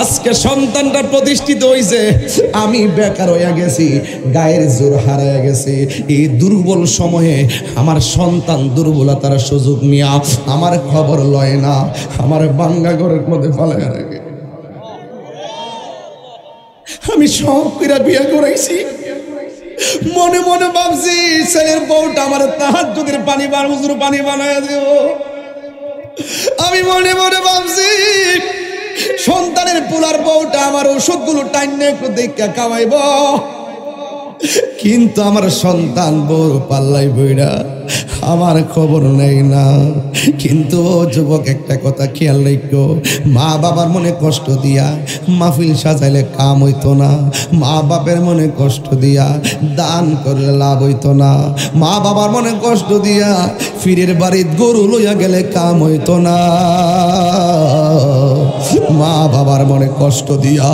আজকে সন্তানটা প্রতিষ্ঠিত হইছে, আমি বেকার হইয়া গেছি, গায়ের জোর হারাইয়া গেছি। এই দুর্বল সময়ে আমার সন্তান দুর্বলতার সুযোগ নিয়া আমার খবর লয় না, আমার বাঙ্গা ঘরের মধ্যে ফালাইয়া রাখে। আমি শখ করে বিয়ে করাইছি, মনে মনে ভাবছি ছেলের বউটা আমার তাহাজ্জুদের পানি হুজুর পানি বানায় দেব। আমি মনে মনে ভাবছি সন্তানের পোলার বউটা আমার ওষুধগুলো টাইনে একটু দেখা খাওয়াইব, কিন্তু আমার সন্তান বড় পাল্লাই বইরা আমার খবর নেই না। কিন্তু ও যুবক, একটা কথা খেয়াল রাখো, মা বাবার মনে কষ্ট দিয়া মাহফিল সাজাইলে কাম হইতো না, মা বাপের মনে কষ্ট দিয়া দান করলে লাভ হইতো না, মা বাবার মনে কষ্ট দিয়া ফিরের বাড়ির গরু লইয়া গেলে কাম হইতো না, মা বাবার মনে কষ্ট দিয়া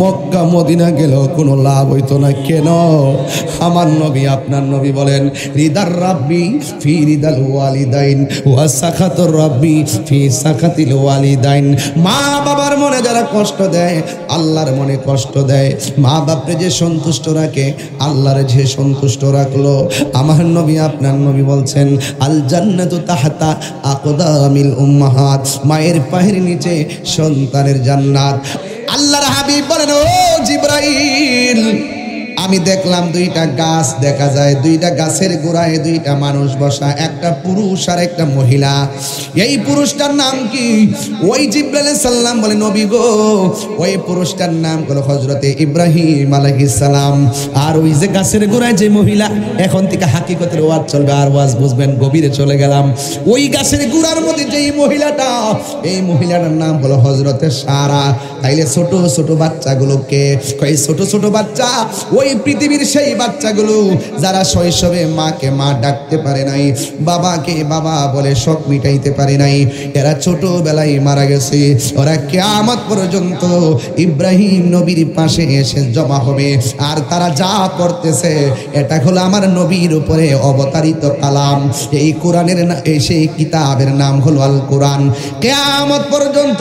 মক্কা মদিনা গেলেও কোনো লাভ হইতো না। কেন? আমার নবী, আপনার নবী বলেন, রিদার রাব্বি ফি রিদাল ওয়ালিদাইন ওয়া সাখাতুর রাব্বি ফি সাখাতিল ওয়ালিদাইন। মা বাবার মনে যারা কষ্ট দেয়, আল্লাহর মনে কষ্ট দেয়। মা বাপরে যে সন্তুষ্ট রাখে, আল্লাহর যে সন্তুষ্ট রাখলো। আমার নবী, আপনার নবী বলছেন, আল জান্নাতু তাহতা আকদামিল উম্মাহাত, মায়ের পায়ের নিচে সন্তানের জান্নাত। আল্লাহর হাবিব বলেন, ও জিবরাইল, আমি দেখলাম দুইটা গাছ দেখা যায়, দুইটা গাছের গোড়ায় দুইটা মানুষ বসা, একটা পুরুষ আর একটা মহিলা। এই পুরুষটার নাম কি? ওই জিবরাইল সাল্লাম বলে, নবী গো, ওই পুরুষটার নাম হলো হযরতে ইব্রাহিম আলাইহিস সালাম। আর ওই যে গাছের গোড়ায় যে মহিলা, এখন থেকে হাকিকতের ওয়াজ চলবে, আর ওয়াজ বুঝবেন, গভীরে চলে গেলাম। ওই গাছের গোড়ার মধ্যে যে মহিলাটা, এই মহিলাটার নাম হলো হযরতে সারা। তাইলে ছোট ছোট বাচ্চাগুলোকে, কই ছোট ছোট বাচ্চা, ওই পৃথিবীর সেই বাচ্চাগুলো যারা শৈশবে মাকে মা ডাকতে পারে নাই, বাবাকে বাবা বলে শখ মিটাইতে পারে নাই, এরা ছোটবেলায় মারা গেছে। ওরা কিয়ামত পর্যন্ত ইব্রাহিম নবীর পাশে এসে জমা হবে। আর তারা যা করতেছে, এটা হলো আমার নবীর উপরে অবতারিত কালাম। এই কোরআনের সেই কিতাবের নাম হলো আল কোরআন। কিয়ামত পর্যন্ত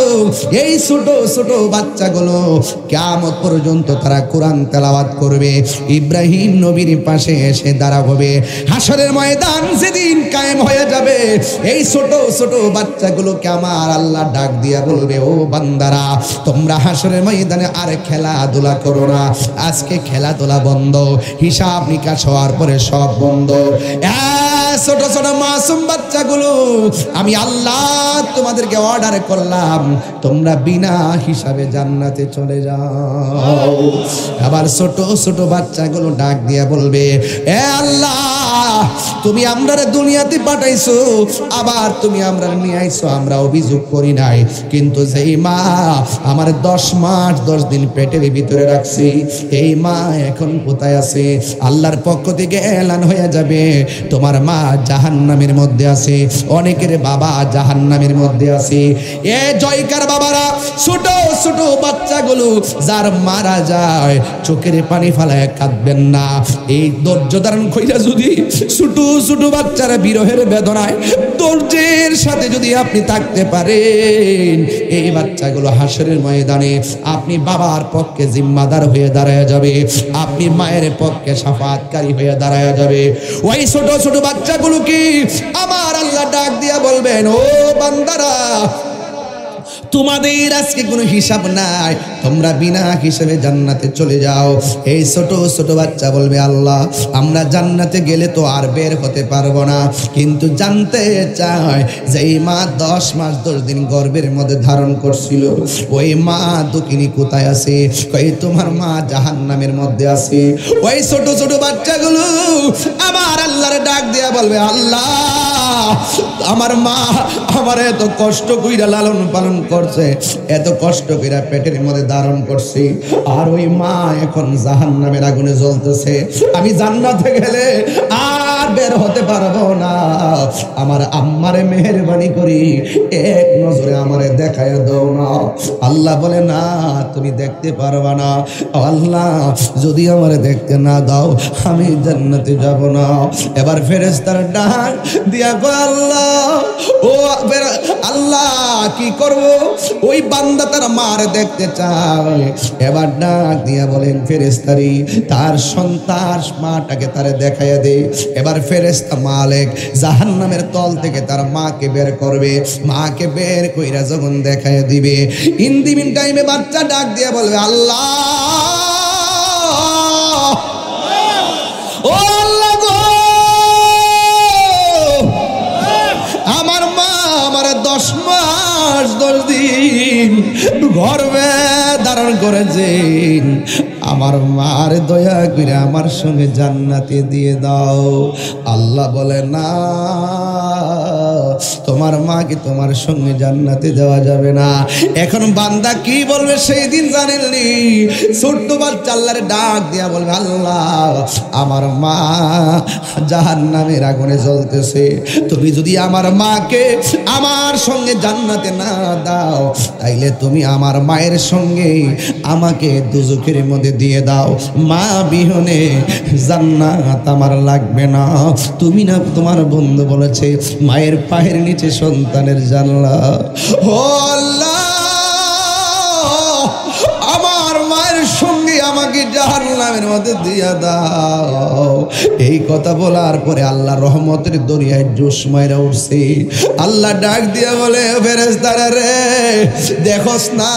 এই ছোট ছোট বাচ্চাগুলো কিয়ামত পর্যন্ত তারা কোরআন তেলাওয়াত করবে, ইব্রাহিম নবীর পাশে এসে দাঁড়া হবে। হাসরের ময়দান যেদিন কায়েম হয়ে যাবে, এই ছোট ছোট বাচ্চাগুলোকে আমার আল্লাহ ডাক দিয়া বলবে, ও বান্দারা, তোমরা হাসরের ময়দানে আর খেলাধুলা করো না, আজকে খেলাধুলা বন্ধ, হিসাব নিকাশ হওয়ার পরে সব বন্ধ। ছোট ছোট মাসুম বাচ্চাগুলো, আমি আল্লাহ তোমাদেরকে অর্ডার করলাম, তোমরা বিনা হিসাবে জান্নাতে চলে যাও। আবার ছোট ছোট বাচ্চাগুলো ডাক দিয়া বলবে, এ আল্লাহ, তুমি আমরা দুনিয়াতে পাঠাইছো, আবার তুমি আমরা নিয়ে আইছো, আমরা অভিযোগ করি নাই, কিন্তু যেই মা আমার 10 মাস 10 দিন পেটের ভিতরে রাখছি, এই মা এখন কোথায় আছে? আল্লাহর পক্ষ থেকে এলান হয়ে যাবে, তোমার মা জাহান্নামের মধ্যে আছে, অনেকের বাবা জাহান্নামের মধ্যে আছে। এ জয়কার বাবারা, ছোট ছোট বাচ্চাগুলো যার মারা যায়, চোখের পানি ফালায় কাঁদবেন না। এই ধৈর্য ধারণ কইরা যদি ছোট ছোট বাচ্চারা বিরহের বেদনায় ধৈর্যের সাথে যদি আপনি থাকতে পারেন, এই বাচ্চাগুলো হাসরের ময়দানে আপনি বাবার পক্ষে জিম্মাদার হয়ে দাঁড়ায় যাবে, আপনি মায়ের পক্ষে শাফাআতকারী হয়ে দাঁড়ায় যাবে। ওই ছোট ছোট বাচ্চাগুলো কি আমার আল্লাহ ডাক দিয়া বলবেন, ও বান্দারা, তোমাদের আজকে কোনো হিসাব নাই, তোমরা বিনা হিসাবে জান্নাতে চলে যাও। এই ছোট ছোট বাচ্চা বলবে, আল্লাহ, আমরা জান্নাতে গেলে তো আর বের হতে পারবো না, কিন্তু জানতে চাই যে এই মা 10 মাস 10 দিন গর্ভের মধ্যে ধারণ করছিল, ওই মা দুঃখিনী কোথায় আছে? কই তোমার মা জাহান্নামের মধ্যে আছে। ওই ছোট ছোট বাচ্চাগুলো আমার আল্লাহর ডাক দিয়া বলবে, আল্লাহ, আমার মা আমার এত কষ্ট কইরা লালন পালন করছে, এত কষ্ট কইরা পেটের মধ্যে ধারণ করছি, আর ওই মা এখন জাহান্নামের আগুনে জ্বলতেছে। আমি জান্নাতে গেলে আর আর বের হতে পারবো না। আমার আম্মারে মেহেরবানি করি এক নজরে আমারে দেখায় দাও না। আল্লাহ বলে না, তুমি দেখতে পারবা না। আল্লাহ যদি আমারে দেখতে না দাও আমি জান্নাতে যাব না। এবার ফেরেশতার ডাক দিয়া গো আল্লাহ, ও আল্লাহ কি করব? ওই বান্দা তার মার দেখতে চায়। এবার ডাক দিয়া বলেন ফেরেশতারি তার সন্তান মাটাকে তারে দেখাইয়া দে। এবার ফেরেশতা মালিক জাহান্নামের তল থেকে তার মাকে বের করবে। মাকে বের কইরা যখন দেখাইয়া দিবে, ইন দি মিন টাইমে বাচ্চা ডাক দিয়া বলবে আল্লাহ, ও আল্লাহ গো, আমার মা আমার 10 মাস 10 দিন গর্ভে ধারণ করেছেন। আমার মার দয়া করে আমার সঙ্গে জান্নাতে দিয়ে দাও। আল্লাহ বলে না, তোমার মাকে তোমার সঙ্গে জান্নাতে দেওয়া যাবে না। এখন বান্দা কি বলবে সেই দিন জানেননি? ছোট্ট বাচ্চা আল্লাহর ডাক দিয়া বলবে আল্লাহ, আমার মা জাহান্নামের আগুনে জ্বলতেছে, তুমি যদি আমার মাকে আমার সঙ্গে জান্নাতে না দাও তাইলে তুমি আমার মায়ের সঙ্গে আমাকে দুজখের মধ্যে দিয়ে দাও। মা বিহনে জান্নাত আমার লাগবে না। তুমি না, তোমার বন্ধু বলেছে মায়ের পায়ের নিচে সন্তানের জান্নাত। ও আল্লাহ, আমার মায়ের সঙ্গে আমাকে জাহান্নামের মধ্যে দিয়া দাও। এই কথা বলার পরে আল্লাহ রহমতের দরিয়ায় জোশ মাইরা উঠছে। আল্লাহ ডাক দিয়া বলে ফেরেশতারা রে, দেখোস না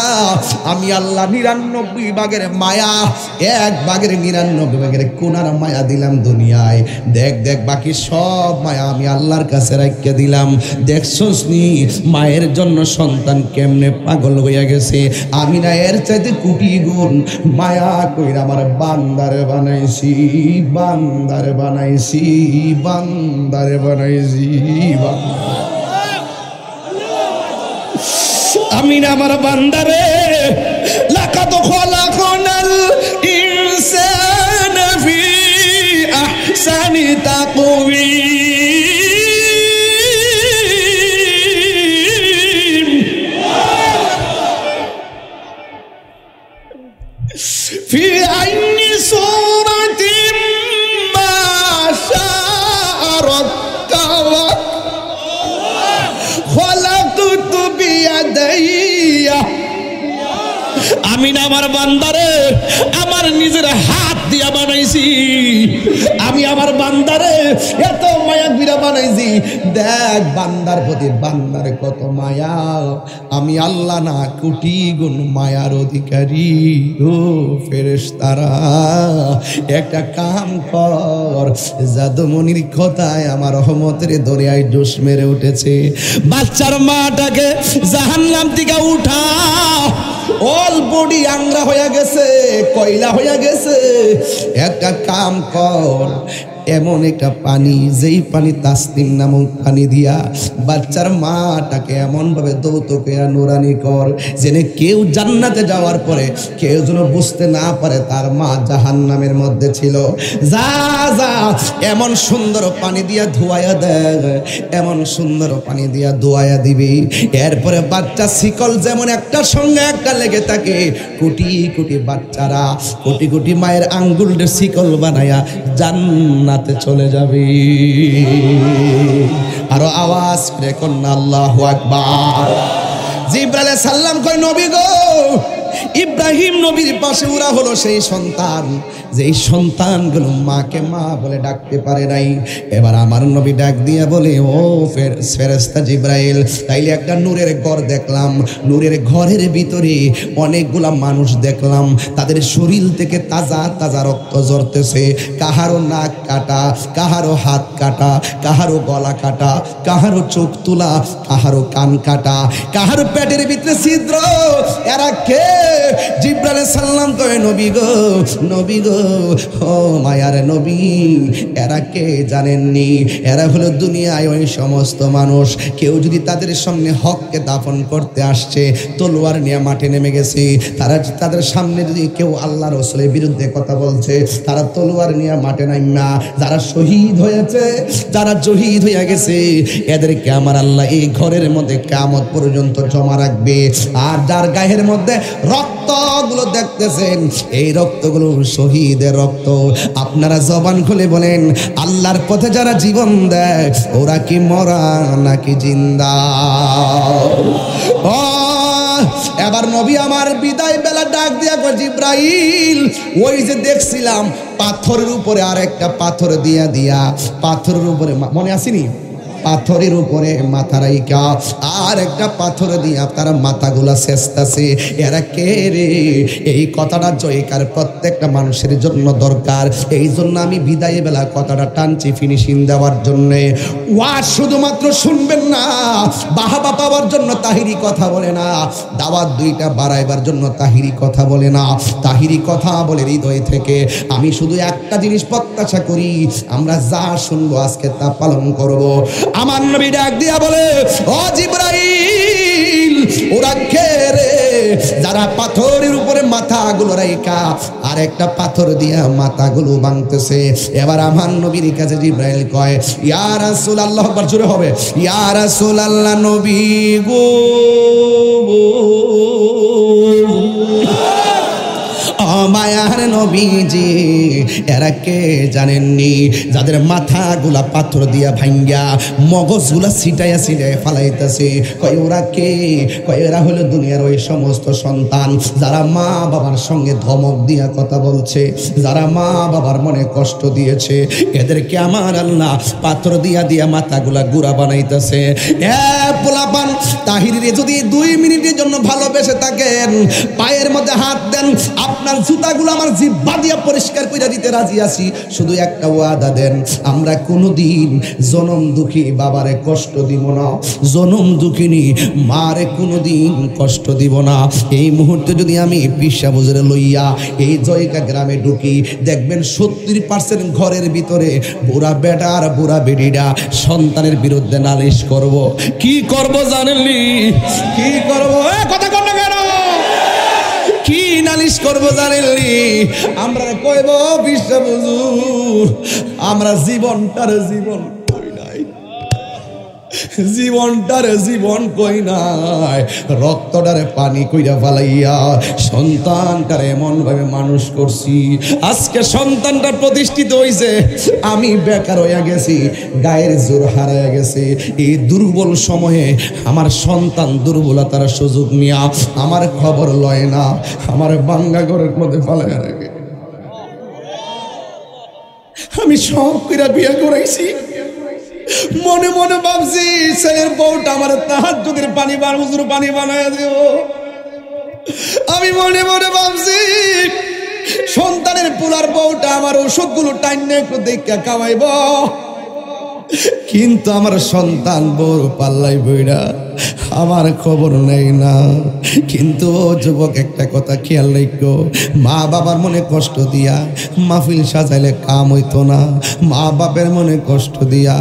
আমি আল্লাহ 99 ভাগের মায়া, 1 ভাগের 99 ভাগের কোনার মায়া দিলাম দুনিয়ায়। দেখ দেখ বাকি সব মায়া আমি আল্লাহর কাছে রাখিয়ে দিলাম। দেখছস নি মায়ের জন্য সন্তান কেমনে পাগল হইয়া গেছে। আমি না এর চাইতে কোটি গুণ মায়া কইরা আমার বান্দারে বানাইছি, বান্দারে বানাইছি, বান্দারে বানাইছি। আমি না আমার বান্দারে লাকাদ খলাকনাল ইনসানা ফি আহসানি তাকওয়িম ফি আইনি সূরাতিন মা শাআ রাক্কাবা খলাকতু বিয়াদাইয়া। আমি না আমার বান্দারে আমার নিজের হাত দিয়া বানাইছি। আমি আমার বান্দারে এত মায়া বিরা বানাইছি। দেখ বান্দার প্রতি বান্দার কত মায়া। আমি আল্লাহ না কোটি গুণ মায়ার অধিকারী। ও ফেরেশতারা একটা কাম কর, জাদুমনির কথায় আমার রহমতের দরিয়ায় জোশ মেরে উঠেছে। বাচ্চার মাটাকে জাহান্নাম থেকে উঠা, অল বডি আংরা হয়ে গেছে, কয়লা হয়ে গেছে। একটা কাম কর, এমন একটা পানি, যেই পানি তাসনিম নামক পানি দিয়া বাচ্চার মাটাকে এমনভাবে দৌতকে নুরানি কর যেন কেউ জান্নাতে যাওয়ার পরে কেউ যেন বুঝতে না পারে তার মা জাহান্নামের মধ্যে ছিল। যা যা এমন সুন্দর পানি দিয়া ধোয়াইয়া দেয়, এমন সুন্দর পানি দিয়া ধোয়াইয়া দিবি। এরপরে বাচ্চা শিকল যেমন একটার সঙ্গে একটা লেগে থাকে, কোটি কোটি বাচ্চারা কোটি কোটি মায়ের আঙ্গুলের শিকল বানায়া জান্নাতে চলে যাবে। আরো আওয়াজ করে কন্যা আল্লাহু আকবার। জিবরাইল আলাইহিস সালাম কয় নবী গো, ইব্রাহিম নবীর পাশে ওরা হলো সেই সন্তান যেই সন্তানগুলো মাকে মা বলে ডাকতে পারে নাই। এবার আমার নবী ডাক দিয়ে বলে, ও ফেরেশতা জিবরাইল, তাইলে একটা নূরের ঘর দেখলাম, নূরের ঘরের ভিতরে অনেকগুলা মানুষ দেখলাম, তাদের শরীর থেকে তাজা তাজা রক্ত ঝরতেছে। কাহারো নাক কাটা, কাহারো হাত কাটা, কাহারো গলা কাটা, কাহারো চোখ তোলা, কাহারো কান কাটা, কাহারো পেটের ভিতরে ছিদ্র। এরা কে? জিবরাইল জিবরাইল সাল্লাম কয় নবী গো ও মায়ার নবী, এরা কে জানেননি? এরা হলো দুনিয়ায় ওই সমস্ত মানুষ, কেউ যদি তাদের সামনে হককে দাফন করতে আসছে, তলোয়ার নিয়ে মাঠে নেমে গেছে, তাদের সামনে যদি কেউ আল্লাহ রাসূলের বিরুদ্ধে কথা বলছে, তারা তলোয়ার নিয়ে মাঠে নাইমা, যারা শহীদ হয়েছে, যারা শহীদ হয়ে গেছে, এদেরকে আমার আল্লাহ এই ঘরের মধ্যে কিয়ামত পর্যন্ত জমা রাখবে। আর যার গায়ের মধ্যে রক্তগুলো দেখতেছেন, এই রক্তগুলো শহীদের রক্ত। আপনারা জবান খুলে বলেন, আল্লাহর পথে যারা জীবন দেয় ওরা কি মরা নাকি জিন্দা? ও এবার নবী আমার বিদায় বেলা ডাক দিয়া কয় জিবরাইল, ওই যে দেখছিলাম পাথরের উপরে আর একটা পাথর দিয়া পাথরের উপরে, মনে আসেনি? পাথরের উপরে মাথা রাইকা আর একটা পাথর দিয়া তারা মাথাগুলা শেষতাছে। এরা কে রে? এই কথাটা জয়কার প্রত্যেকটা মানুষের জন্য দরকার। এই জন্য আমি বিদায় বেলা কথাটা টানছি ফিনিশিং দেওয়ার জন্যে। ওয়াজ শুধুমাত্র শুনবেন না, বাহাবা পাওয়ার জন্য তাহিরি কথা বলে না, দাওয়াত দুইটা বাড়াইবার জন্য তাহিরি কথা বলে না, তাহিরি কথা বলে হৃদয় থেকে। আমি শুধু একটা জিনিস প্রত্যাশা করি, আমরা যা শুনবো আজকে তা পালন করব। আমার নবী ডাক দিয়া বলে, ও জিবরাইল, ওরা কে রে যারা পাথরের উপরে মাথাগুলো রাইকা আর একটা পাথর দিয়া মাথাগুলো ভাঙতেছে? এবার আমার নবীর কাছে জিবরাইল কয়, ইয়া রাসূলুল্লাহ, আকবার জোরে হবে, ইয়া রাসূলুল্লাহ নবী গো, মায়ার নবীজি, এরা কে জানেননি? যাদের মাথাগুলা পাথর দিয়া ভাঙ্গা মগজগুলা ছিটাইয়া ফালাইতেছে। কয় ওরা কে? কয় এরা হলো দুনিয়ার ওই সমস্ত সন্তান যারা মা বাবার সঙ্গে ধমক দিয়া কথা বলছে, যারা মা বাবার মনে কষ্ট দিয়েছে, এদেরকে আমার আল্লাহ পাথর দিয়া মাথাগুলা গুড়া বানাইতেছে। পোলাপান তাহিরিরে যদি 2 মিনিটের জন্য ভালোবেসে থাকেন, পায়ের মধ্যে হাত দেন, আপনার জুতাগুলো আমার জিহ্বা দিয়া পরিষ্কার করে দিতে রাজি আছি। শুধু একটা ওয়াদা দেন, আমরা কোনোদিন জনম দুঃখী বাবারে কষ্ট দিব না, জনম দুঃখিনী মারে কোনোদিন কষ্ট দিব না। এই মুহূর্তে যদি আমি পিসা বুজরে লইয়া এই জয়কা গ্রামে ঢুকি, দেখবেন 70% ঘরের ভিতরে বুড়া বেটা আর বুড়া বেডিরা সন্তানের বিরুদ্ধে নালিশ করব। কি করব জানেননি? কি করব? কথা কর না কেন? কি নালিশ করবো জানেননি? আমরা কইব বিশ্বাস হুজুর, আমরা জীবনটারে জীবন কই নাই, জীবনটারে জীবন কই নাই, রক্তটারে পানি কইরা ফালাইয়া সন্তানটারে এমন ভাবে মানুষ করছি, আজকে সন্তানটা প্রতিষ্ঠিত হইছে, আমি বেকার হইয়া গেছি, গায়ের জোর হারাইয়া গেছে। এই দুর্বল সময়ে আমার সন্তান দুর্বলতার সুযোগ নিয়া আমার খবর লয় না, আমার বাঙ্গা ঘরের মধ্যে ফালাইয়া রাখে। আমি সব কইরা বিয়ে করাইছি, মনে মনে ভাবছি ছেলের বউটা আমার তাহাজ্জুদের পানি বানায় দিও। আমি মনে মনে ভাবছি সন্তানের পোলার বউটা আমার ওষুধগুলো টাইনে একটু দেখা খাওয়াইব, কিন্তু আমার সন্তান বড় পাল্লাই বইরা আমার খবর নেই না। কিন্তু যুবক একটা কথা খেয়াল রাখো, মা বাবার মনে কষ্ট দিয়া মাহফিল সাজাইলে কাম হইতো না, মা বাপের মনে কষ্ট দিয়া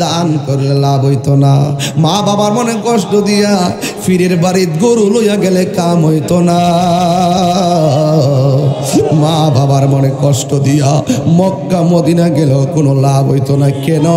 দান করলে লাভ হইতো না, মা বাবার মনে কষ্ট দিয়া ফিরের বাড়ির গরু লইয়া গেলে কাম হইতো না, মা বাবার মনে কষ্ট দিয়া মক্কা মদিনা গেলেও কোনো লাভ হইতো না। কেন?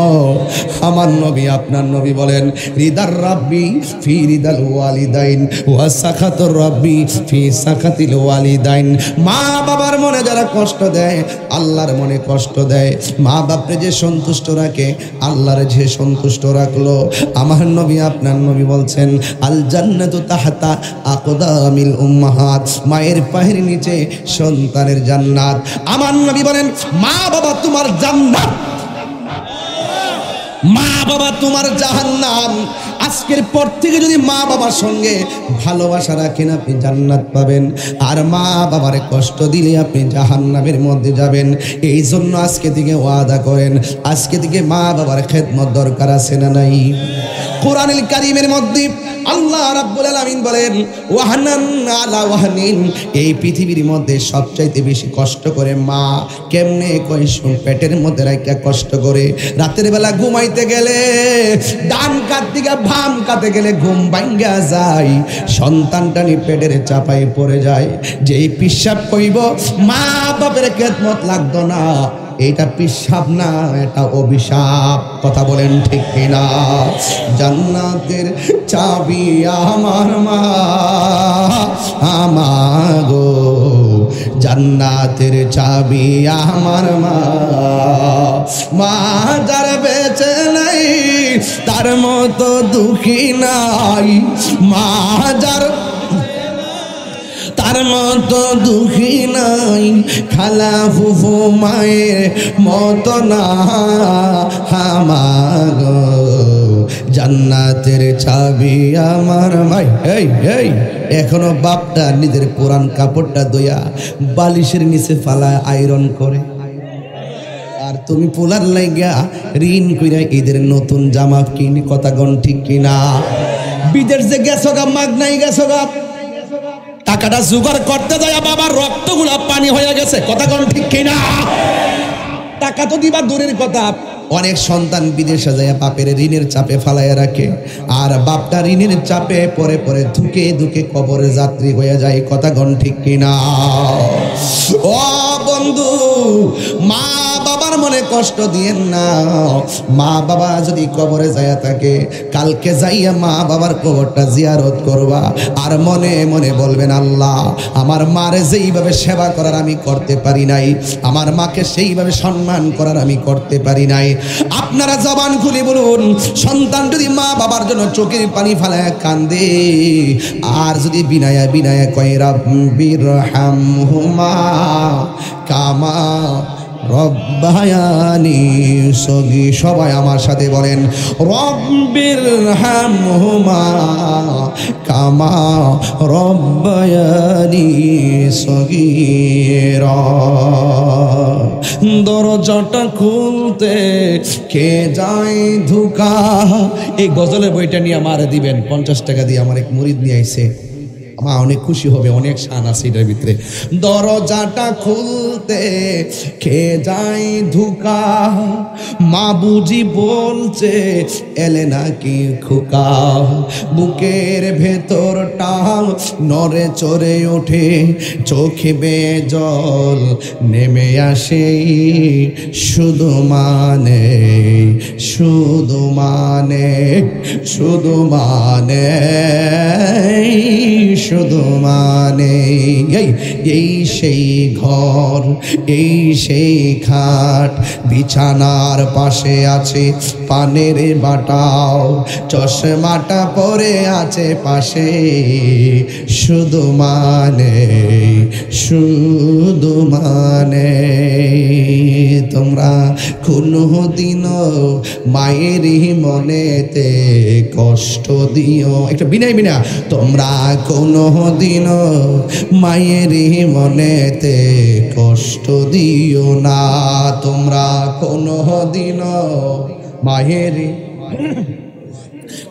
আমার নবী আপনার নবী বলেন, রিদার রাব্বি ফি রিদাল ওয়ালিদাইন ওয়া সাখাতুর রাব্বি ফি সাখাতিল ওয়ালিদাইন। মা বাবার মনে যারা কষ্ট দেয়, আল্লাহর মনে কষ্ট দেয়। মা বাপরে যে সন্তুষ্ট রাখে, আল্লাহরে যে সন্তুষ্ট রাখলো। আমার নবী আপনার নবী বলছেন, আল জান্নাতু তাহতা আকদামিল উম্মাহাত, মায়ের পায়ের নিচে সন্তানের জান্নাত। আমার নবী বলেন, মা বাবা তোমার জান্নাত, মা বাবা তোমার জাহান্নাম। আজকের পর থেকে যদি মা বাবার সঙ্গে ভালোবাসা রাখেন আপনি জান্নাত পাবেন, আর মা বাবার কষ্ট দিলে আপনি জাহান্নামের মধ্যে যাবেন। এই জন্য আজকে থেকে ওয়াদা করেন, আজকে থেকে মা বাবার খেদমত দরকার আছে না নাই? কোরআনুল কারীমের মধ্যে আল্লাহ রাব্বুল আলামিন বলেন ওয়াহানান আলা ওয়াহানিন, এই পৃথিবীর মধ্যে সবচাইতে বেশি কষ্ট করে মা। কেমনে কই শুন, পেটের মধ্যে রাইখা কষ্ট করে। রাতের বেলা ঘুমাইতে গেলে ডান কাত থেকে বাম কাতে গেলে ঘুম ভাঙ্গা যায়, সন্তানটা নি পেটের চাপায় পড়ে যায়। যেই পিশাব কইব মা বাপের খেদমত লাগতো না, এটা পিশাব না, এটা অভিশাপ। কথা বলেন ঠিক কিনা? জান্নাতের চাবি আমার মা, আমাগো জান্নাতের চাবি আমার মা। মা যার বেঁচে নাই তার মতো দুঃখী নাই, মা যার তার মতো দুঃখী নাই, খালা ফুফু মায়ের মতো না আমাগো জান্নাতের চাবি আমার মাই। এই এই এখনো বাপটা নিজের পুরান কাপড়টা ধুইয়া বালিশের নিচে ফালায় আয়রন করে, আর তুমি পোলার লাইগা ঋণ কইরা ঈদের নতুন জামা কিনে। কথা গণ ঠিক কিনা? বিদেশ যে গেছো গা, মাগনাই গেছো গা, টাকাটা জোগাড় করতে যায় বাবার রক্তগুলা পানি হয়ে গেছে। কথা কোন ঠিক কিনা? টাকা তো দিবা দূরের কথা, অনেক সন্তান বিদেশে যায় বাপের ঋণের চাপে ফালাইয়া রাখে, আর বাপটা ঋণের চাপে পরে পরে ধুকে ধুকে কবরে যাত্রী হয়ে যায়। কথা কোন ঠিক কিনা? ও বন্ধু, মা বাবার মনে কষ্ট দিয়েন না। মা বাবা যদি কবরে যাইয়া থাকে, কালকে যাইয়া মা বাবার কবরটা জিয়ারত করবা, আর মনে মনে বলবেন আল্লাহ আমার মারে যেইভাবে সেবা করার আমি করতে পারি নাই, আমার মাকে সেইভাবে সম্মান করার আমি করতে পারি নাই। আপনারা জবান খুলে বলুন, সন্তান যদি মা বাবার জন্য চোখের পানি ফালায় কান্দে, আর যদি বিনায়া বিনায়া কয় রাব্বির হামহুমা কামা রব্বায়ানি সগী, সবাই আমার সাথে বলেন রব্বির হামহুমা কামা রব্বায়ানি সগীরা। দরজাটা খুলতে কে যায় ধোকা। এই গজলের বইটা নিয়ে আমারে দিবেন, 50 টাকা দিয়ে আমার এক মুরিদ নিয়ে আইছে, মা অনেক খুশি হবে, অনেক শান আছে এটার ভিতরে। দরজাটা খুলতে কে যায় ধোকা, মা বুঝি বলছে এলে নাকি খোকা। বুকের ভেতরটা নড়ে চড়ে ওঠে, চোখে বেয়ে জল নেমে আসে, শুধু মানে শুধু মানে শুধু মানে শুধু মানে এই সেই ঘর, এই সেই খাট, বিছানার পাশে আছে পানের বাটাও, চশমাটা পরে আছে পাশে, শুধু মানে শুধু মানে। তোমরা কোনো দিনও মায়ের মনেতে কষ্ট দিও, একটা বিনয় বিনা, তোমরা কোনো দিনও মায়ের মনেতে কষ্ট দিও না, তোমরা কোনো দিনও মায়ের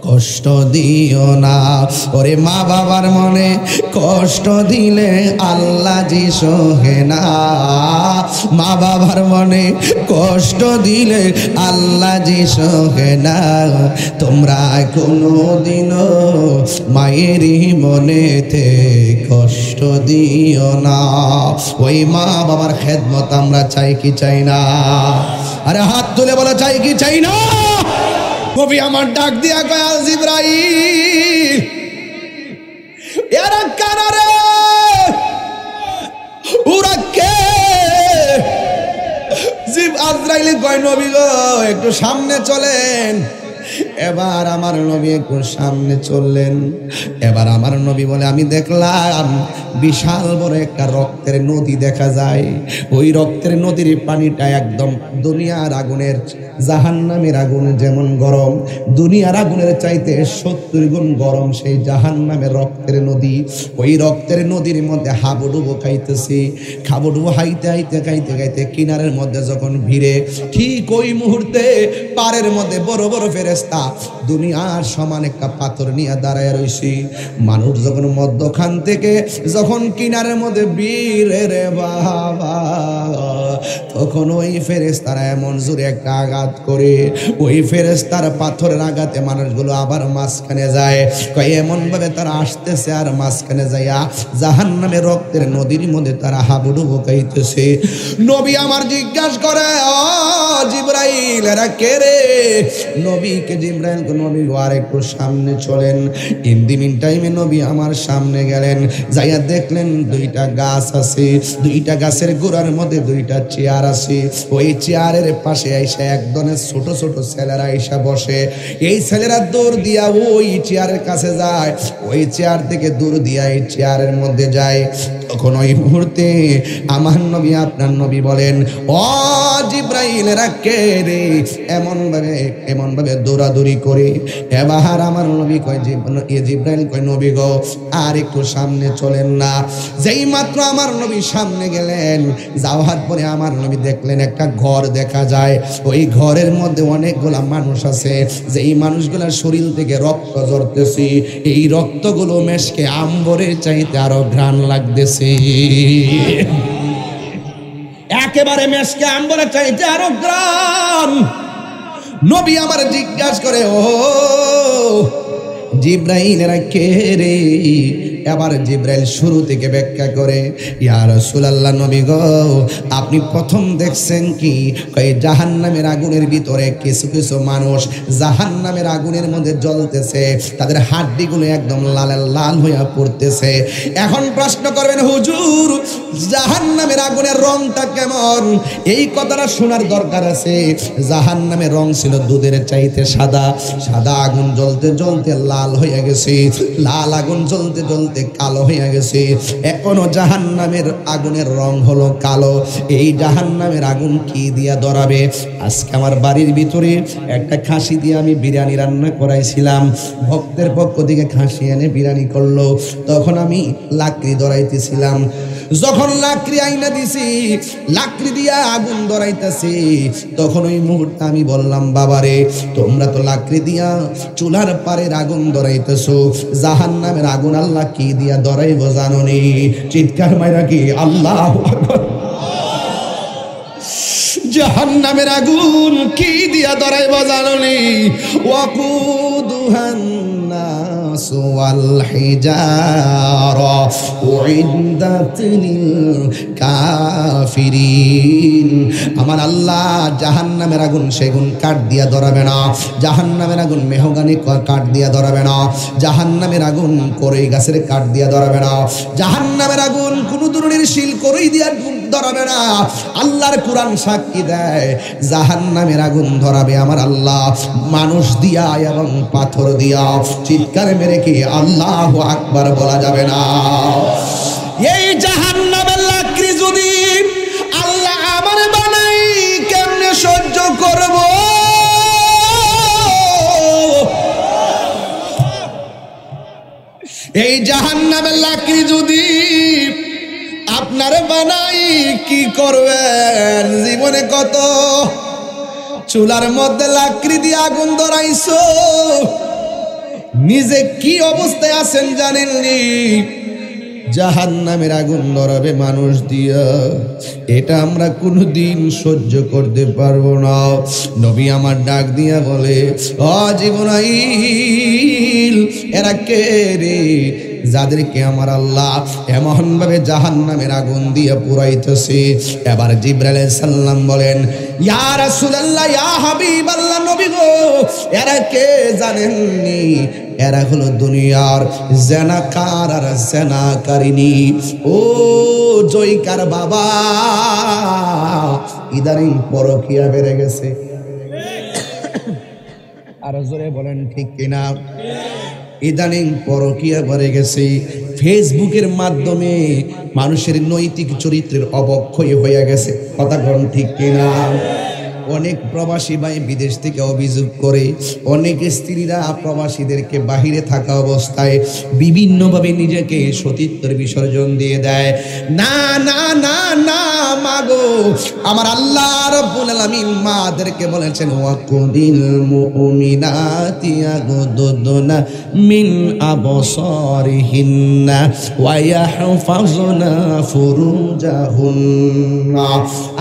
কষ্ট দিও না। ওরে মা বাবার মনে কষ্ট দিলে আল্লাহ জি সহে না, মা বাবার মনে কষ্ট দিলে আল্লাহ জি সহে না। তোমরা কোনো দিনও মায়ের মনেতে কষ্ট দিও না। ওই মা বাবার খেদমত আমরা চাই কি চাই না? আরে হাত তুলে বলো চাই কি চাই না? কবি আমার ডাক দিয়া কয় আল জিবরাইল, এরা কারা রে, ওরা কে? জিব আজরাইল কয় নবী গো একটু সামনে চলেন, এবার আমার নবী একটু সামনে চললেন। এবার আমার নবী বলে, আমি দেখলাম বিশাল বড় একটা রক্তের নদী দেখা যায়। ওই রক্তের নদীর পানিটা একদম দুনিয়ার আগুনের, জাহান্নামের আগুন যেমন গরম, দুনিয়ার আগুনের চাইতে 70 গুণ গরম সেই জাহান্নামের রক্তের নদী। ওই রক্তের নদীর মধ্যে হাবুডুবু খাইতেছি। খাবুডুবু হাইতে হাইতে খাইতে খাইতে কিনারের মধ্যে যখন ভিড়ে, ঠিক ওই মুহূর্তে পাড়ের মধ্যে বড় বড় ফেরেশতা দুনিয়ার সমান একটা পাথর নিয়ে দাঁড়ায় রইছি। মানুষ যখন মধ্যখান থেকে যখন কিনারের মধ্যে ভিড়ে রে বাবা, তখন ওই ফেরেশতারা এমন জোরে একটা আঘাত করে, ওই ফেরেশতার পাথরের আঘাতে মানুষগুলো আবার মাঝখানে যায়। এমন ভাবে তারা আসতেছে আর মাঝখানে যাইয়া জাহান্নামের রক্তের নদীর মধ্যে তারা হাবুডুবু খাইতেছে। নবী আমার জিজ্ঞাসা করে, ও জিবরাইল, এরা কে রে? নবীকে জিবরাইল, নবী আর একটু সামনে চলেন। ইন দি মিন টাইমে নবী আমার সামনে গেলেন, যাইয়া দেখলেন দুইটা গাছ আছে, দুইটা গাছের গোড়ার মধ্যে দুইটা চেয়ার আছে। ওই চেয়ারের পাশে আইসা একজনের ছোট ছোট ছেলেরা আইসা বসে। এই ছেলেরা দৌড় দিয়া ওই চেয়ারের কাছে যায়, ওই চেয়ার থেকে দূর দিয়া এই চেয়ারের মধ্যে যায়। তখন ওই মুহূর্তে আমার নবী, আপনার নবী বলেন, ও জিবরাইল, এরা কে রে? এমন ভাবে দৌড়াদৌড়ি করে। এবার আমার নবী কয়, জিবরাইল কয়, নবী গো আর একটু সামনে চলেন না। যেই মাত্র আমার নবী সামনে গেলেন, যাওয়ার পরে আমার নবী দেখলেন একটা ঘর দেখা যায়। ওই ঘরের মধ্যে অনেকগুলা মানুষ আছে, যেই মানুষগুলার শরীর থেকে রক্ত ঝরতেছে। এই রক্তগুলো মেশকে আম্বরের চাইতে আরো ঘ্রাণ লাগতেছে। একেবারে মেশকে আম্বরের চাইতে আরো ঘ্রাণ। নবী আমার জিজ্ঞাসা করে, ও জিবরাইল, এরা কে রে? এবার জিবরাইল শুরু থেকে ব্যাখ্যা করে, ইয়া রাসূলুল্লাহ, নবী গো, আপনি প্রথম দেখছেন কি, এই জাহান্নামের আগুনের ভিতরে কিছু কিছু মানুষ জাহান্নামের আগুনের মধ্যে জ্বলতেছে, তাদের হাড্ডিগুলো একদম লাল লাল হয়ে পড়তেছে। এখন প্রশ্ন করবেন, হুজুর জাহান্নামের আগুনের রংটা কেমন? এই কথাটা শোনার দরকার আছে। জাহান্নামের রং ছিল দুধের চাইতে সাদা। সাদা আগুন জ্বলতে জ্বলতে লাল হয়ে গেছে, লাল আগুন জ্বলতে জ্বলতে কালো হয়ে গেছে। এখনো জাহান্নামের আগুনের রং হলো কালো। এই জাহান্নামের আগুন কি দিয়া ধরাবে? আজকে আমার বাড়ির ভিতরে একটা খাসি দিয়ে আমি বিরিয়ানি রান্না করাইছিলাম। ভক্তের পক্ষ থেকে খাসি এনে বিরিয়ানি করলো। তখন আমি লাকড়ি ধরাইতেছিলাম। যখন লাকড়ি আইনা দিছি, লাকড়ি দিয়া আগুন ধরাইতেছি, তখন ওই মুহূর্তে আমি বললাম, বাবারে, তোমরা তো লাকড়ি দিয়া চুলার পারের আগুন ধরাইতেছো, জাহান্নামের আগুন আল্লাহ কি দিয়া ধরাইব জানোনি? চিৎকার মাইরা কি আল্লাহু আকবার। জাহান্নামের আগুন কি দিয়া ধরাইব জানোনি? ওয়াকুদুহান নাস ওয়াল হিজারা উইদ্দাত লিল কাফিরিন। আমার আল্লাহ জাহান্নামের আগুন সেগুন কাঠ দিয়া ধরাবে না, জাহান্নামের আগুন মেহগানি কাঠ দিয়া ধরাবে না, জাহান্নামের আগুন কড়ই গাছের কাঠ দিয়া ধরাবে না, জাহান্নামের আগুন কোন ধরনের শিল কড়ই দিয়া ধরাবে না। আল্লাহর কোরআন সাক্ষী দেয়, জাহান্নামের আগুন ধরাবে আমার আল্লাহ মানুষ দিয়া এবং পাথর দিয়া। চিৎকার মেরে কি আল্লাহু আকবার বলা যাবে না? এই জাহান্নামের লাকড়ি যদি আল্লাহ আমার বানাই, কেমনে সহ্য করব? এই জাহান্নামের লাকড়ি যদি আপনারে বানাই, কি করবেন? জীবনে কত চুলার মধ্যে লাকড়ি দিয়ে আগুন ধরাইছো, নিজে কি অবস্থায় আছেন জানেননি? জাহান্নামের আগুন ধরাবে মানুষ দিয়া, এটা আমরা কোনোদিন সহ্য করতে পারবো না। নবী আমার ডাক দিয়া বলে, ও জিবরাইল, এরা কে রে যাদেরকে আমার আল্লাহ এমন ভাবে জাহান্নামের আগুন দিয়ে পুরাইতেছে? এবার জিবরাইল আলাইহিস সালাম বলেন, ইয়া রাসূলুল্লাহ, ইয়া হাবিবাল্লাহ, নবী গো, এরা কে জানেননি? এরা হলো দুনিয়ার জেনাকার আর জেনাকারিনী। ও জয়কার বাবা, ইদানিং পরকিয়া বেড়ে গেছে। আর জোরে বলেন ঠিক কিনা? ইদানিং পরকীয়া বেড়ে গেছে। ফেসবুকের মাধ্যমে মানুষের নৈতিক চরিত্রের অবক্ষয় হয়ে গেছে। কথা বলেন ঠিক কিনা? অনেক প্রবাসী ভাই বিদেশ থেকে অভিযোগ করে, অনেক স্ত্রীরা প্রবাসীদেরকে বাহিরে থাকা অবস্থায় বিভিন্নভাবে নিজেকে সতীত্বের বিসর্জন দিয়ে দেয়। না না না না মাগো, আমার আল্লাহ রাব্বুল আলামিন মাদেরকে বলেছেন ওয়াকুদিল মুমিনাতি ইয়াগুদুনা মিন আবসারিহিন্না ওয়া ইয়াহফাজনা ফুরুজাহুন্না।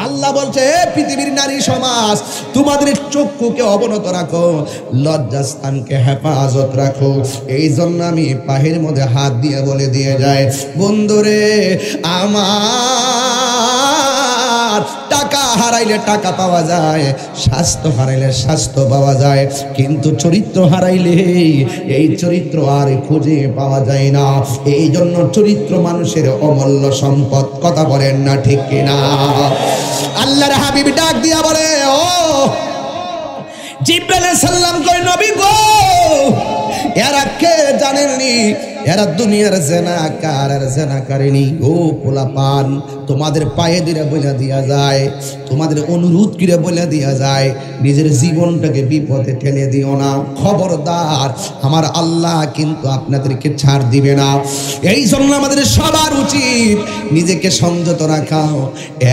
আল্লাহ বলছে পৃথিবীর নারী সমাজ, তোমাদের চক্ষুকে অবনত রাখো, লজ্জাস্থানকে হেফাজত রাখো। এই জন্য আমি পায়ের মধ্যে হাত দিয়ে বলে দিয়ে যায়, বন্ধুরে আমার, টাকা হারাইলে টাকা পাওয়া যায়, স্বাস্থ্য হারাইলে স্বাস্থ্য পাওয়া যায়, কিন্তু চরিত্র হারাইলে এই চরিত্র আর খুঁজে পাওয়া যায় না। এই জন্য চরিত্র মানুষের অমূল্য সম্পদ। কথা বলেন না ঠিক কিনা? আল্লাহর হাবিব ডাক দিয়া বলে, ও জিবরাইল আলাইহিস সালাম কই নবী গো, এরা কে জানেননি? এরা দুনিয়ার জেনাকার আর জেনাকারিনী। ও পোলাপান, তোমাদের পায়ে দিলে বলে দিয়া যায়, তোমাদের অনুরোধ করে বলে দিয়া যায়, নিজের জীবনটাকে বিপদে ঠেলে দিও না। খবরদার, আমার আল্লাহ কিন্তু আপনাদেরকে ছাড় দিবে না। এই জন্য আমাদের সবার উচিত নিজেকে সংযত রাখা।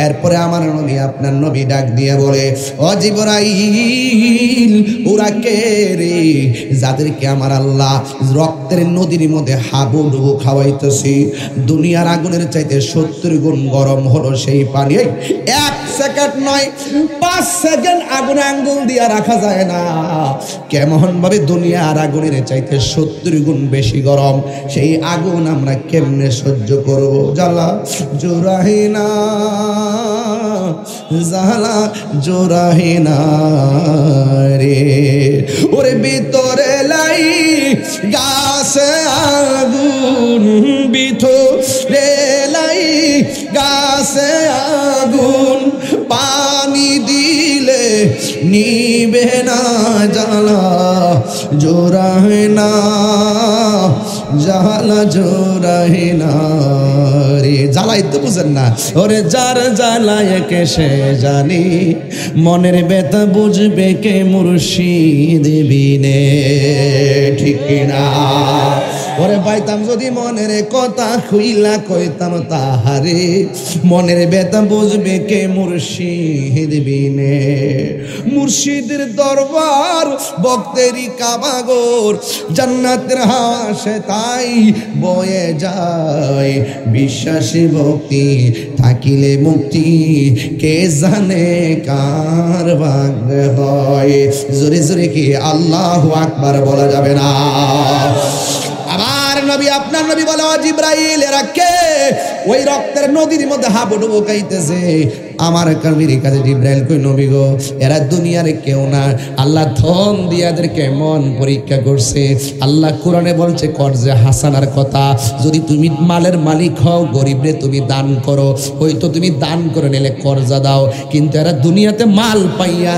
এরপরে আমার নবী, আপনার নবী ডাক দিয়ে বলে, ও জিবরাইল, ওরা কে রে যাদেরকে আমার আল্লাহ রক্তের নদীর মধ্যে হাবুডুবু খাওয়াইতেছি? দুনিয়ার আগুনের চাইতে 70 গুণ গরম হলো সেই পানি। 1 সেকেন্ড নয়, 5 সেকেন্ড আগুনে আঙ্গুল দিয়া রাখা যায় না। কেমন ভাবে দুনিয়ার আগুনের চাইতে 70 গুণ বেশি গরম। সেই আগুন আমরা কেমনে সহ্য করব? জ্বালা জোরাহিনা, জ্বালা জোরাহিনা রে, ওরে ভিতরে লাই গাছে আগুন, ভিতরে লাই গাছে আগুন, পানি দিলে নিবে না, জ্বালা জোরাহিনা, জ্বালা জোরাহিনা রে। জ্বালাই তো বুঝেন না? ওরে যার জ্বালায় কে সে জানি, মনের ব্যথা বুঝবে কে মুর্শিদ বিনে, ঠিক না? ওরে পাইতাম যদি মনের কথা খুইলা কইতাম তাহারে, মনের ব্যথা বুঝবে কে মুর্শিদ বিনে। মুর্শিদের দরবার ভক্তেরই কাবাগর, জান্নাতের হাওয়া সে তাই বয়ে যায়। বিশ্বাসী ভক্তি থাকিলে মুক্তি, কে জানে কার ভাগ্য হয়। জোরে জোরে কি আল্লাহু আকবার বলা যাবে না? আমার নবী, আপনার নবী বলে, ও জিবরাইল, এরা কে? ওই রক্তের নদীর মধ্যে হাবুডুবু খাইতেছে। আমার কবির কাছে জিবরাইল কই, নবী গো, এরা দুনিয়ার কেউ না, আল্লাহ ধন দিয়ে এদেরকে মন পরীক্ষা করছে। আল্লাহ কোরআনে বলছে কর্জে হাসানার কথা, যদি তুমি মালের মালিক হও, গরিবরে তুমি দান করো, হয়তো তুমি দান করে নিলে কর্জা দাও, কিন্তু এরা দুনিয়াতে মাল পাইয়া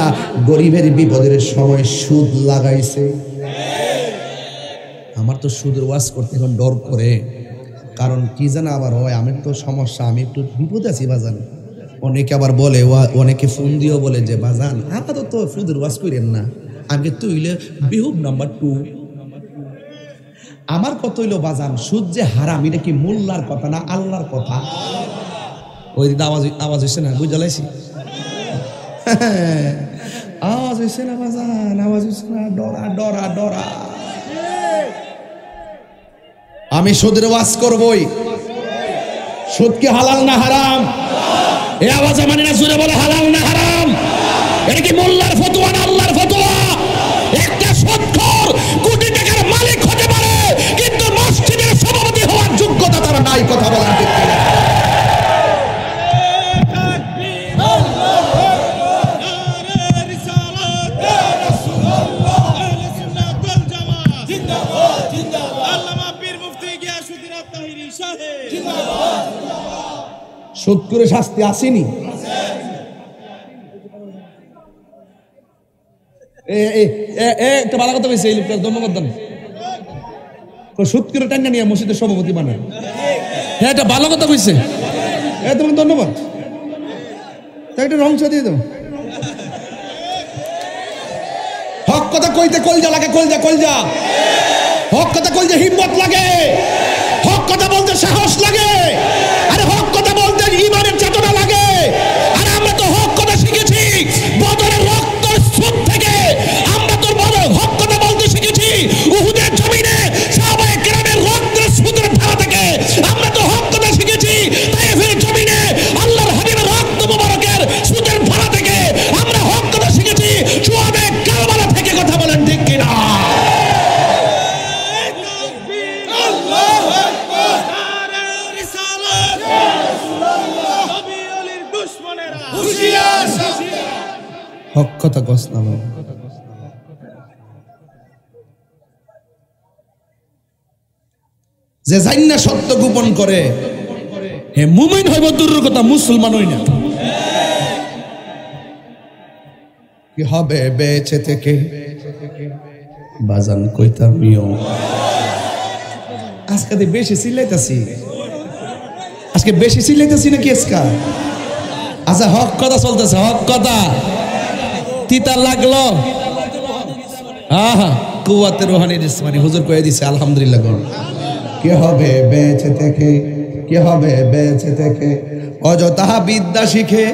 গরিবের বিপদের সময় সুদ লাগাইছে। আমার তো সুদের ওয়াজ করতে এখন ডর করে, কারণ কি জানা আবার হয়, আমি তো সমস্যা, আমি একটু বিপদে আছি বাজান। অনেকে আবার বলে, অনেকে ফোন দিয়েও বলে যে বাজান আপাতত সুদের ওয়াজ করেন না, আগে তো হইলে বেহুব নাম্বার 2। আমার কত হইলো বাজান, সুদ যে হারাম, এটা কি মোল্লার কথা না আল্লাহর কথা? ওই দিন আওয়াজ হয়েছে না, বুঝালাইছি? আওয়াজ হয়েছে না বাজান, আওয়াজ হয়েছে না? ডরা ডরা ডরা। আমি সুদের ওয়াজ করবই। সুদ কি হালাল না হারাম? এই আওয়াজে মানে না, জোরে বলে হালাল না হারাম? এটা কি মোল্লার ফতোয়া না আল্লাহর ফতোয়া? একটা সুদখোর কোটি টাকার মালিক হতে পারে, কিন্তু মসজিদের সভাপতি হওয়ার যোগ্যতা তার নাই। কথা বলেন ঠিক কিনা? সুদ করে শাস্তি আসেনি? একটা ভালো কথা বলছে, এই লোকটার ধন্যবাদ দেন। সুদ করে টাঙ্গা নিয়ে মসজিদের সভাপতি বানায়, হ্যাঁ এটা ভালো কথা কইছে, তোমাকে ধন্যবাদ। তাই একটা রং দিয়ে দাও। হক কথা কইতে কলজা লাগে, কলজা। হক কথা কইতে হিম্মত লাগে, হক কথা বলতে সাহস লাগে, আরে হক কথা বলতে ঈমানের চেতনা লাগে। আর আমরা তো হক কথা শিখেছি বদরের রক্তের স্রোত থেকে, আমরা তো হক কথা বলতে শিখেছি উহুদের জমিনে সাহাবায়ে কেরামের রক্তের স্রোতের ধারা থেকে, আমরা তো হক কথা শিখেছি তায়েফের জমিনে আল্লাহর হাবিবের রক্ত মুবারকের স্রোতের ধারা থেকে, আমরা হক কথা শিখেছি শুহাদায়ে কারবালা থেকে। কথা বলেন ঠিক কিনা? হক কথা কস না, যে জান্না সত্য গোপন করে হে মুমিন হইব দূরের কথা, মুসলমান হই না। কি হবে বেঁচে থেকে বাজান কইতাম নিও। আজকে বেশি চিল্লাইতাছি, আজকে বেশি চিল্লাইতাছি নাকি আজকা? আচ্ছা হক কথা চলতেছে, হক কথা তিতা লাগলো। কুওয়াতে রুহানি জিসমানি হুজুর কয়ে দিছে আলহামদুলিল্লাহ। কি হবে বেঁচে থেকে, কি হবে বেঁচে থেকে অযথা বিদ্যা শিখে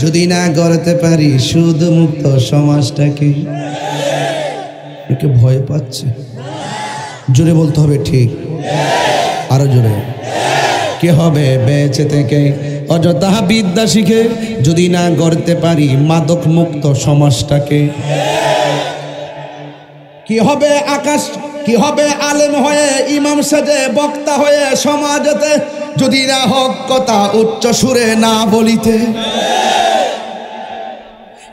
যদি না গড়তে পারি সুদ মুক্ত সমাজটাকে। একে ভয় পাচ্ছে, জোরে বলতে হবে ঠিক, আরো জোরে। কি হবে বেঁচে থেকে অযথা বিদ্যা শিখে যদি না গড়তে পারি মাদক মুক্ত সমাজটাকে। কি হবে আকাশ, কি হবে আলেম হয়ে ইমাম সাজে বক্তা হয়ে সমাজেতে যদি না হক কথা উচ্চ সুরে না বলিতে।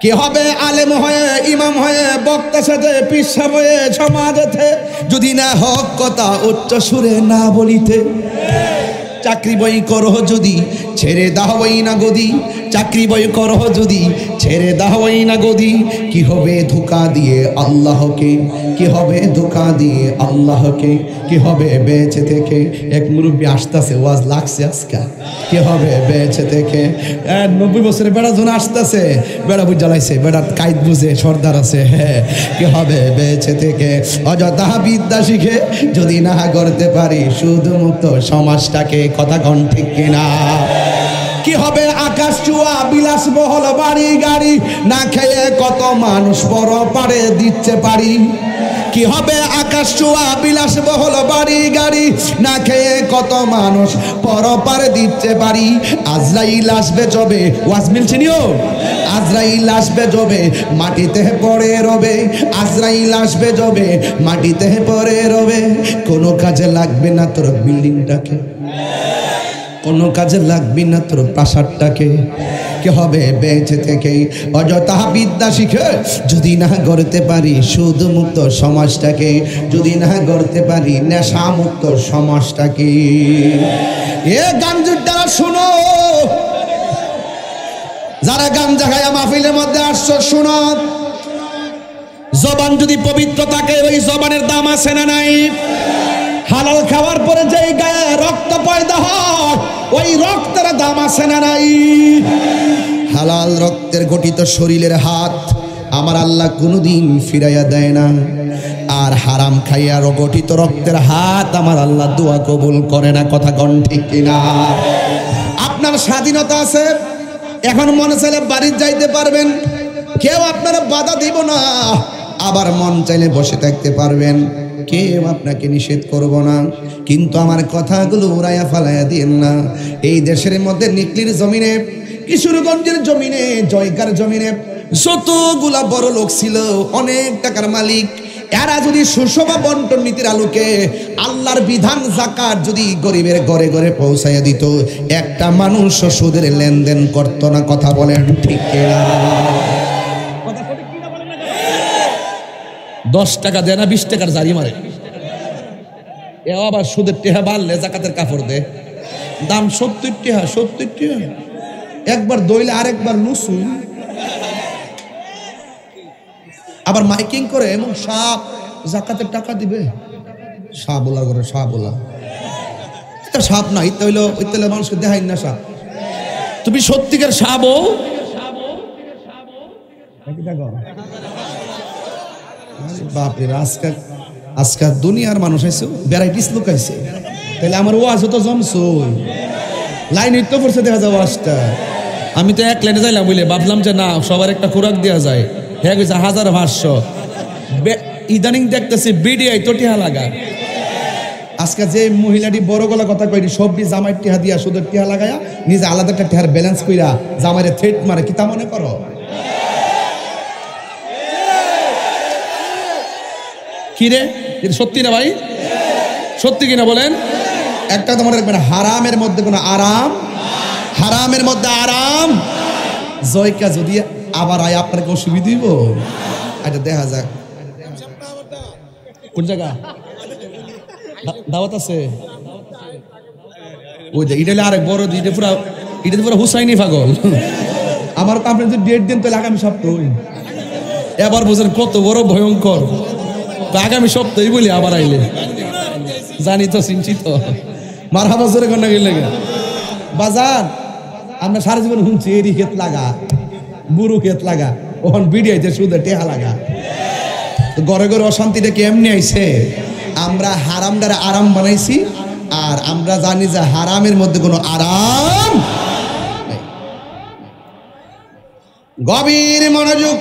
কি হবে আলেম হয়ে ইমাম হয়ে বক্তা সাজে পিসা হয়ে সমাজেতে যদি না হক কথা উচ্চ সুরে না বলিতে। চাকরি বই করো যদি ছেড়ে দাওই না গদি, চাকরি বই করো যদি ছেড়ে দাওই না গদি। কি হবে ধোঁকা দিয়ে আল্লাহকে, কি হবে ধোঁকা দিয়ে আল্লাহকে। কি হবে বেঁচে থেকে, এক মুরব্বী আসতেছে ওয়াজ লাগছে আজকা। কি হবে বেঁচে থেকে 90 বছরে বেড়া জন আসতেছে, বেড়া বুঝ জ্বালাইছে, বেড়া কাইত বুঝে সর্দার আছে। হ্যাঁ কি হবে বেঁচে থেকে অযথা বিদ্যা শিখে যদি না গড়তে পারি সুদ মুক্ত সমাজটাকে। কথা কন ঠিক কিনা? কি হবে আকাশ চুয়া বিলাস বহল বাড়ি গাড়ি না খেয়ে কত মানুষ বড় পারে দিচ্ছে পারি। কি হবে আকাশ চুয়া বিলাস বহল বাড়ি গাড়ি না খেয়ে কত মানুষ বড় পারে দিচ্ছে পারি। আজরাইল আসবে জবে, ওয়াজমিল চিনিও? আজরাইল আসবে জবে মাটিতে পড়ে রবে, আজরাইল আসবে জবে মাটিতে পড়ে রবে। কোনো কাজে লাগবে না তোর বিল্ডিংটাকে, কোনো কাজে লাগবে না তোর প্রাসাদটাকে। কি হবে বেঁচে থেকে অযথা বিদ্যা শিখে যদি না গড়তে পারি সুদ মুক্ত সমাজটাকে, যদি না গড়তে পারি নেশা মুক্ত সমাজটাকে। এ গাঞ্জুর দ্বারা শুনো, যারা গাঞ্জা খায়া মাহফিলের মধ্যে আসছো শুনো, জবান যদি পবিত্র থাকে ওই জবানের দাম আছে না নাই? হালাল খাওয়ার পরে যেই গায়ে রক্ত পয়দা হয় ওই রক্তের দাম আছে না নাই? হালাল রক্তের গঠিত শরীরের হাত আমার আল্লাহ কোনোদিন ফিরাইয়া দেয় না, আর হারাম খাইয়া গঠিত রক্তের হাত আমার আল্লাহ দোয়া কবুল করে না। কথা কন ঠিক কিনা? আপনার স্বাধীনতা আছে, এখন মনে চাইলে বাড়ি যাইতে পারবেন, কেউ আপনারা বাধা দিব না। আবার মন চাইলে বসে থাকতে পারবেন, কেউ আপনাকে নিষেধ করব না। কিন্তু আমার কথাগুলো উড়াইয়া ফালাইয়া দিয়েন না। এই দেশের মধ্যে নিকলির জমিনে, কিশোরগঞ্জের জমিনে, জয়কার জমিনে যতগুলা বড় লোক ছিল, অনেক টাকার মালিক, এরা যদি সুষমা বন্টন নীতির আলোকে আল্লাহর বিধান যাকাত যদি গরিবের ঘরে ঘরে পৌঁছাইয়া দিত, একটা মানুষ সুদের লেনদেন করতো না। কথা বলেন ঠিক কিনা? 10 টাকা দেয় না 20 টাকার জারি মারে, এ আবার সুদের টেহা বাড়লে জাকাতের কাপড় দে, দাম 70 টাকা 70 টাকা, একবার দইলে আরেকবার নুসুন। আবার মাইকিং করে এমন সাপ জাকাতের টাকা দিবে, সাপ বলার করে সাপ বলা, এটা সাপ না, ইত্যা হইলো ইত্যালে মানুষকে দেখাই না সাপ। তুমি সত্যিকার সাপ বাপরে, আজকাল দুনিয়ার মানুষ আইছে, ভ্যারাইটিস লোক আইছে, তাহলে আমার ওয়াজ তো জমছই, লাইন তো পড়ছে দেখা যাবো ওয়াজটা। আমি তো এক লাইনে যাইলাম বুঝলে, ভাবলাম যে না সবার একটা খোরাক দেওয়া যায়, হ্যাঁ গেছে 1500। ইদানিং দেখতেছি বিডিআই তো টিহা লাগা। আজকে যে মহিলাটি বড় গলা কথা কইনি, সবটি জামাই টিহা দিয়া শুধু টিহা লাগায়া নিজে আলাদা একটা টিহার ব্যালেন্স কইরা জামাইরে থ্রেট মারে, কি তা মনে করো? কি রে, এটা সত্যি না ভাই? সত্যি কিনা বলেন? একটা তো মনে রাখবেন, হারামের মধ্যে কোনো আরাম, হারামের মধ্যে আরাম। জয়কা যদি আবার আয় আপনাকে অসুবিধা দিব, এটা দেখা যাক কোন জায়গা দাওয়াত আছে। ওই যে এটা আরেক বড়, এটা পুরো হুসাইনি পাগল। আমার তো আপনি যদি ডেট দিন তাহলে আগামী সপ্তাহ, এবার বুঝেন কত বড় ভয়ঙ্কর। আগামী সপ্তাহে বলি আবার আইলে, জানি তো চিন্তিত। মারহাবা জোরে কন্যা গেলে বাজার আমরা সারা জীবন শুনছি এরি ক্ষেত লাগা, বুড়ো ক্ষেত লাগা, ওখান বিডিআইতে শুধু টেহা লাগা। ঘরে ঘরে অশান্তিটা কেমনি আইছে? আমরা হারাম দ্বারা আরাম বানাইছি, আর আমরা জানি যে হারামের মধ্যে কোনো আরাম। গভীর মনোযোগ,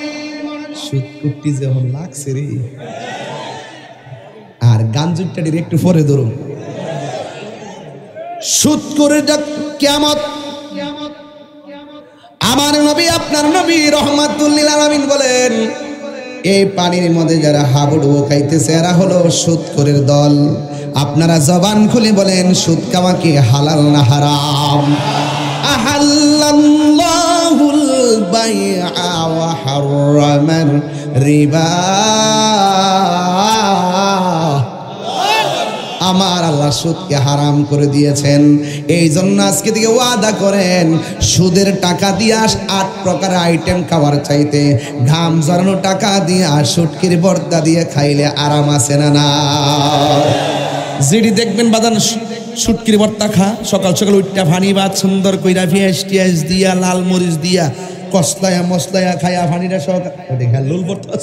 সুতকুটি যখন লাগছে রে, আর গাঞ্জুরটা একটু পরে ধরুন। সুদ করে কিয়ামত, আমার নবী আপনার নবী রহমাতুল লিল আলামিন বলেন, এই পানির মধ্যে যারা হাবুডুবু খাইতেছে এরা হলো সুদখোরের দল। আপনারা জবান খুলে বলেন, সুদ খাওয়া কি হালাল না হারাম? আহাল্লাল্লাহুল বাইআ ওয়া হারামার রিবা। আমার আল্লাহ সুদকে হারাম করে দিয়েছেন। এই জন্য আজকে থেকে ওয়াদা করেন, সুদের টাকা দিয়ে 8 প্রকার আইটেম খাবার চাইতে ঘাম ঝরানো টাকা দিয়ে সুটকির বর্দা দিয়ে খাইলে আরাম আছে না? না, যেটি দেখবেন বাদান সুটকির বর্দা খা, সকাল সকাল উঠটা ফানি ভাত সুন্দর কইরা পেঁয়াজ টিয়াজ দিয়া লাল মরিচ দিয়া কসলায়া মসলায়া খায়া ফানিটা সকাল দেখা লুল বর্তা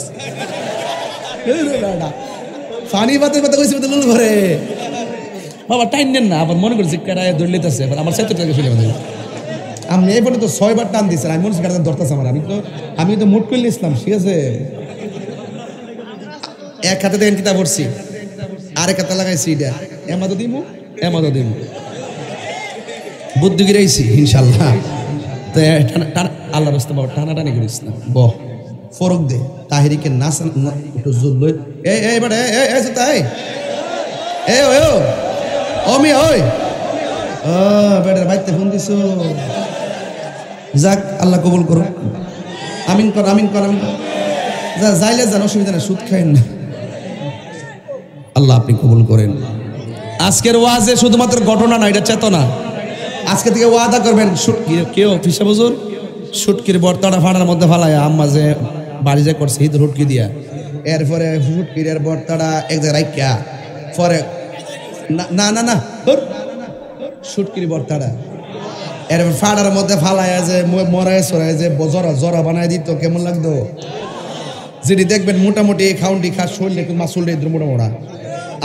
ফানি ভাতের কথা কইছি লুল ঘরে বাবা টাইম নেন না, আবার মনে করছি কেডায় দৌড়লিতেছে, আমার সাথে ফেলে আপনি এই পর্যন্ত 6 বার টান দিচ্ছেন, আমি মনে করছি কেডা ধরতেছে আমার। আমি তো মুট করলে ইসলাম, ঠিক আছে? এক হাতে দেখেন কিতাব পড়ছি, আরেক হাতে লাগাইছি এটা এমাদো দিমু বুদ্ধি গিরাইছি ইনশাল্লাহ। তো আল্লাহ রাস্তা বাবা টানাটানি করিস না, বহ ফরক দে তাহিরিকে নাচ একটু জোর লই। তাই অমি ওই বেটার বাইতে ফোন দিছো, যাক আল্লাহ কবুল করো, আমিন কর আমিন কর আমিন। যা যাইলে যান, অসুবিধা না, সুদ খাইন না, আল্লাহ আপনি কবুল করেন। আজকের ওয়াজে শুধুমাত্র ঘটনা না, এটা চেতনা। আজকে থেকে ওয়াদা করবেন, কেউ ফিসা বুঝুন সুটকির বর্তাটা ফাটার মধ্যে ফালায় আম্মা যে বাড়ি যে করছে ঈদ হুটকি দিয়া, এরপরে সুটকির বর্তাটা এক জায়গায় রাইখা পরে না না না সুটকির বর্তাটা এরপর ফাটার মধ্যে ফালায় যে মরায় সরায় যে জরা বানায় দিত, কেমন লাগতো? যেটি দেখবেন মোটামুটি খাউন্ডি খা শরীরে মাসুলটা ইদ্র মোটা মোটা,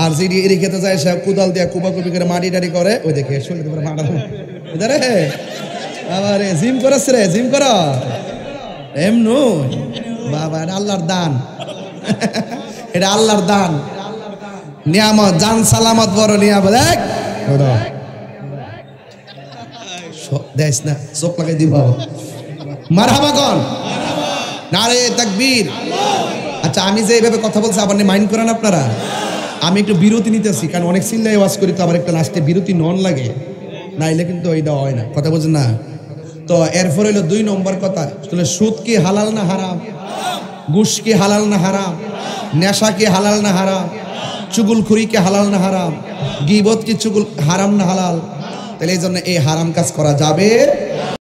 আর যেটি এরি খেতে যায় সে কুদাল দিয়া কুবাকুবি করে মাটি টাটি করে, ওই দেখে শরীরে ফাটা রে আবার জিম করাস রে, জিম কর এমনু বাবা, এটা আল্লাহর দান, এটা আল্লাহর দান, নিয়ামত, জান সালামত বড় নিয়ামত। দেখ না চোখ লাগাই দিব, মারহাবা কন, নারে তাকবীর। আচ্ছা আমি যে এইভাবে কথা বলছি আবার মাইন্ড করেন আপনারা, আমি একটু বিরতি নিতেছি, কারণ অনেক চিল্লাই ওয়াজ করি তো, আবার একটা লাস্টে বিরতি নন লাগে, নাইলে কিন্তু এইটা হয় না, কথা বলছেন না? তো এরপর হইলো 2 নম্বর কথা, সুদ কি হালাল না হারাম? ঘুষ কি হালাল না হারাম? নেশা কি হালাল না হারাম? চুগলখুরি কি হালাল না হারাম? গীবত কি হারাম না হালাল? তাহলে এই জন্য এই হারাম কাজ করা যাবে